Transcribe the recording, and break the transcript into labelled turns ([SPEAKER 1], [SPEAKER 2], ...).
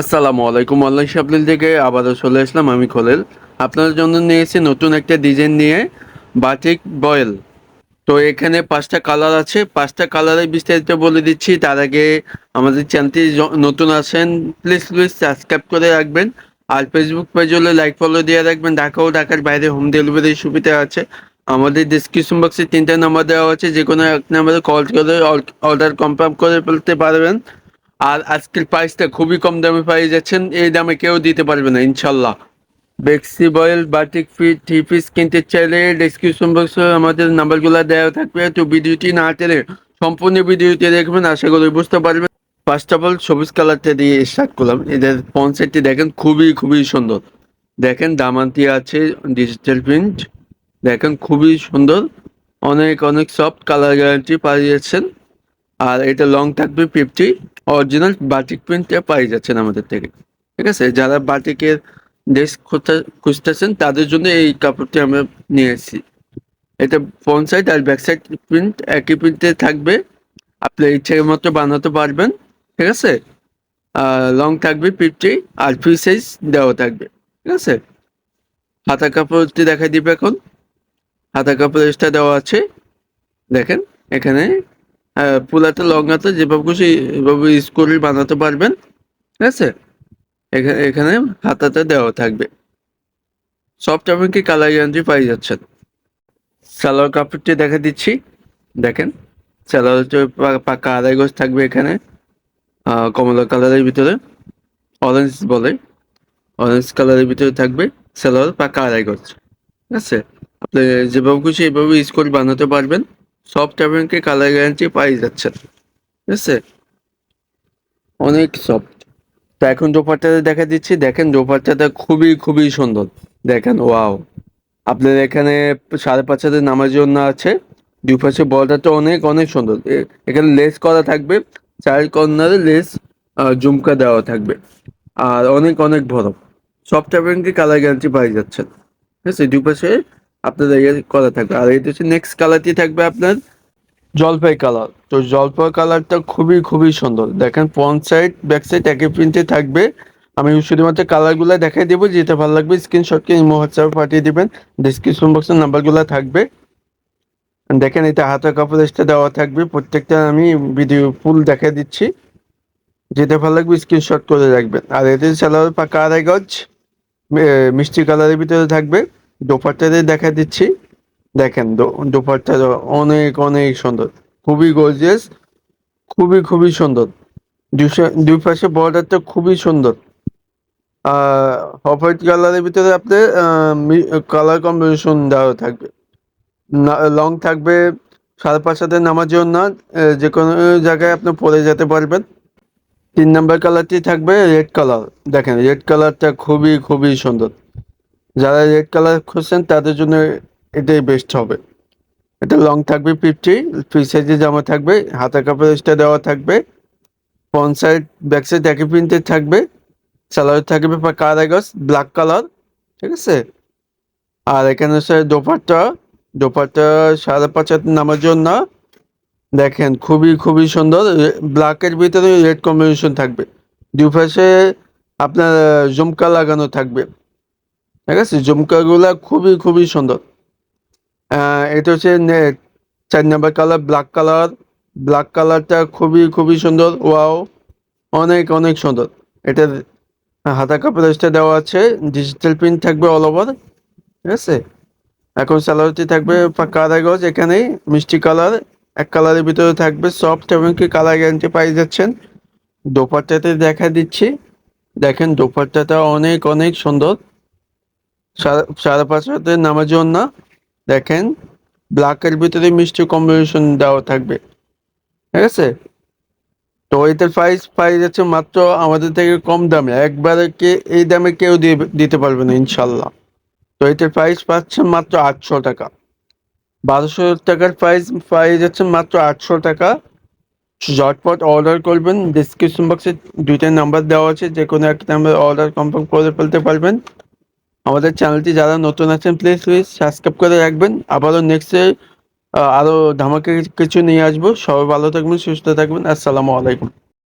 [SPEAKER 1] আসসালামু আলাইকুম। Online shopping থেকে আবারও চলে আসলাম আমি খোলেল। আপনাদের জন্য নিয়ে এসেছি নতুন একটা ডিজাইন নিয়ে, বাটিক বয়েল। তো এখানে 5টা কালার আছে, 5টা কালারের বিস্তারিত বলে দিচ্ছি। তার আগে আমাদের চ্যানেলটি নতুন আছেন, প্লিজ সাবস্ক্রাইব করে রাখবেন। আর ফেসবুক পেজ হলে লাইক ফলো দিয়ে রাখবেন। ঢাকা ও ঢাকার বাইরে হোম ডেলিভারির সুবিধা আছে। আমাদের ডিসক্রিপশন বক্সে 3টা নাম্বার দেওয়া আছে, যে কোনো এক নাম্বারে কল করে অর্ডার কনফার্ম করে ফেলতে পারবেন। আর আজকের প্রাইসটা খুবই কম দামে পেয়ে যাচ্ছেন, এই দামে কেউ দিতে পারবে না ইনশাল্লাহ। বেক্সি বয়েল বাটিক ফিট থ্রি পিস কিনতে চাইলে ডেসক্রিপশন বক্সে আমাদের নাম্বারগুলো দেওয়া থাকবে। তো ভিডিওটি না টেনে সম্পূর্ণ ভিডিওটি দেখবেন, আশা করি বুঝতে পারবেন। ফার্স্ট অফ অল সবুজ কালারটা দিয়ে স্টার্ট করলাম। এদের ফ্রন্ট সাইডটি দেখেন, খুবই খুবই সুন্দর। দেখেন দামান্তি আছে, ডিজিটাল প্রিন্ট। দেখেন খুবই সুন্দর, অনেক অনেক সফট, কালার গ্যারান্টি পেয়ে যাচ্ছেন। আর এটা লং থাকবে 50। অরিজিনাল বাটিক প্রিন্টটা পাই যাচ্ছেন আমাদের থেকে। ঠিক আছে, যারা বাটিকের ড্রেস খুঁজতেছেন তাদের জন্য এই কাপড়টি আমরা নিয়ে এসেছি। এটা ফ্রন্ট সাইড আর ব্যাক সাইড প্রিন্ট একই প্রিন্টে থাকবে, আপনি ইচ্ছে মতো বানাতে পারবেন। ঠিক আছে, লং থাকবে 50 আর ফ্রি সাইজ দেওয়া থাকবে। ঠিক আছে, হাতা কাপড়টি দেখাই দিবে এখন। হাতা কাপড় এক্সট্রা দেওয়া আছে। দেখেন এখানে পুলাতে লং হাতে যেভাবে খুশি এভাবে ইউজ করে বানাতে পারবেন। ঠিক আছে, এখানে হাতাতে দেওয়া থাকবে। সফট এবং কি কালার গ্যারান্টি পাই যাচ্ছেন। সালোয়ার কাপড়টি দেখা দিচ্ছি। দেখেন সালোয়ারটি পাকা আড়াই গজ থাকবে এখানে, কমলা কালারের ভিতরে, অরেঞ্জ বলে, অরেঞ্জ কালারের ভিতরে থাকবে। সালোয়ার পাকা আড়াই গজ। ঠিক আছে, আপনি যেভাবে খুশি এভাবে ইউজ করে বানাতে পারবেন। সফট এবং কি কালার গ্যারান্টি পাই যাচ্ছেন। ঠিক আছে, অনেক সফট। তো এখন দোপাট্টাটা দেখা দিচ্ছি। দেখেন দোপাট্টাটা খুবই খুবই সুন্দর। দেখেন ওয়াও, আপনার এখানে 5.5 হাতের নামার জন্য আছে। দুই পাশে বর্ডারটা অনেক অনেক সুন্দর। এখানে লেস করা থাকবে, চার কর্নারে লেস ঝুমকা দেওয়া থাকবে। আর অনেক অনেক বড়, সফট এবং কি কালার গ্যারান্টি পাই যাচ্ছেন। ঠিক আছে, দুই পাশে আপনার ইয়ে করা থাকবে। আর এটা হচ্ছে নেক্সট কালারটি থাকবে আপনার জলপাই কালার। তো জলপাই কালারটা খুবই খুবই সুন্দর। দেখেন ফ্রন্ট সাইড ব্যাক সাইড একই প্রিন্টে থাকবে। আমি শুধুমাত্র কালারগুলো দেখাই দেবো, যেটা ভালো লাগবে স্ক্রিনশটকে ইমো হোয়াটসঅ্যাপে পাঠিয়ে দিবেন। ডিসক্রিপশন বক্সের নাম্বারগুলো থাকবে। দেখেন এটা হাতা কাপড় এক্সট্রা দেওয়া থাকবে। প্রত্যেকটা আমি ভিডিও ফুল দেখাই দিচ্ছি, যেটা ভালো লাগবে স্ক্রিনশট করে রাখবেন। আর এদের সালোয়ার পাকা আড়াই গজ, মিষ্টি কালারের ভিতরে থাকবে। দোপাট্টাতে দেখা দিচ্ছি। দেখেন দোপাট্টা অনেক অনেক সুন্দর, খুবই গর্জিয়াস, খুবই খুবই সুন্দর। দুই পাশে বর্ডারটা খুবই সুন্দর। অফ হোয়াইট কালারের ভিতরে আপনার কালার কম্বিনেশন দেওয়া থাকবে। লং থাকবে 5.5 হাতে নামার জন্য, যে কোনো জায়গায় আপনি পরে যেতে পারবেন। 3 নম্বর কালারটি থাকবে রেড কালার। দেখেন রেড কালারটা খুবই খুবই সুন্দর। যারা রেড কালার খুঁজছেন তাদের জন্য এটাই বেস্ট হবে। এটা লং থাকবে 50, ফ্রি সাইজে জামা থাকবে, হাতা কাপড় এক্সট্রা দেওয়া থাকবে। ফ্রন্ট সাইড ব্যাক সাইড একই প্রিন্টের থাকবে। সালোয়ার থাকবে কারাগাস ব্ল্যাক কালার। ঠিক আছে, আর এখানে হচ্ছে দোপাট্টা। দোপাট্টা 5.5 হাতে নামার জন্য। দেখেন খুবই খুবই সুন্দর, ব্ল্যাকের ভিতরে রেড কম্বিনেশন থাকবে। দুই পাশে আপনার ঝুমকা লাগানো থাকবে। ঠিক আছে, ঝুমকাগুলা খুবই খুবই সুন্দর। এটা হচ্ছে 4 নম্বর কালার ব্ল্যাক কালার। ব্ল্যাক কালারটা খুবই খুবই সুন্দর, ওয়াও, অনেক অনেক সুন্দর। এটার হাতা কাপড় এক্সট্রা দেওয়া আছে, ডিজিটাল প্রিন্ট থাকবে অল ওভার। ঠিক আছে, এখন সালোয়ারটি থাকবে পাকা আড়াই গজ, এখানেই মিষ্টি কালার, এক কালারের ভিতরে থাকবে, সফট এবং কি কালার গ্যারান্টি পাই যাচ্ছেন। দোপাট্টাতে দেখা দিচ্ছি। দেখেন দোপাট্টাটা অনেক অনেক সুন্দর, 5.5 হাতে নামার জন্য। দেখেন ব্ল্যাকের ভিতরে মিষ্টি কম্বিনেশন দেওয়া থাকবে। ঠিক আছে, তো এটার প্রাইস পাই যাচ্ছে মাত্র আমাদের থেকে কম দামে, একবারে এই দামে কেউ দিতে পারবে না ইনশাল্লাহ। তো এটার প্রাইস পাচ্ছেন মাত্র 800 টাকা। 1200 টাকার প্রাইস পাই যাচ্ছেন মাত্র 800 টাকা। ঝটপট অর্ডার করবেন। ডিসক্রিপশন বক্সে 2টা নাম্বার দেওয়া আছে, যে কোনো একটা নাম্বার অর্ডার কনফার্ম করে ফেলতে পারবেন। আমাদের চ্যানেলটি যারা নতুন আছেন প্লিজ সাবস্ক্রাইব করে রাখবেন। আবারও নেক্সটে আরও ধামাকে কিছু নিয়ে আসবো। সবাই ভালো থাকবেন, সুস্থ থাকবেন। আসসালামু আলাইকুম।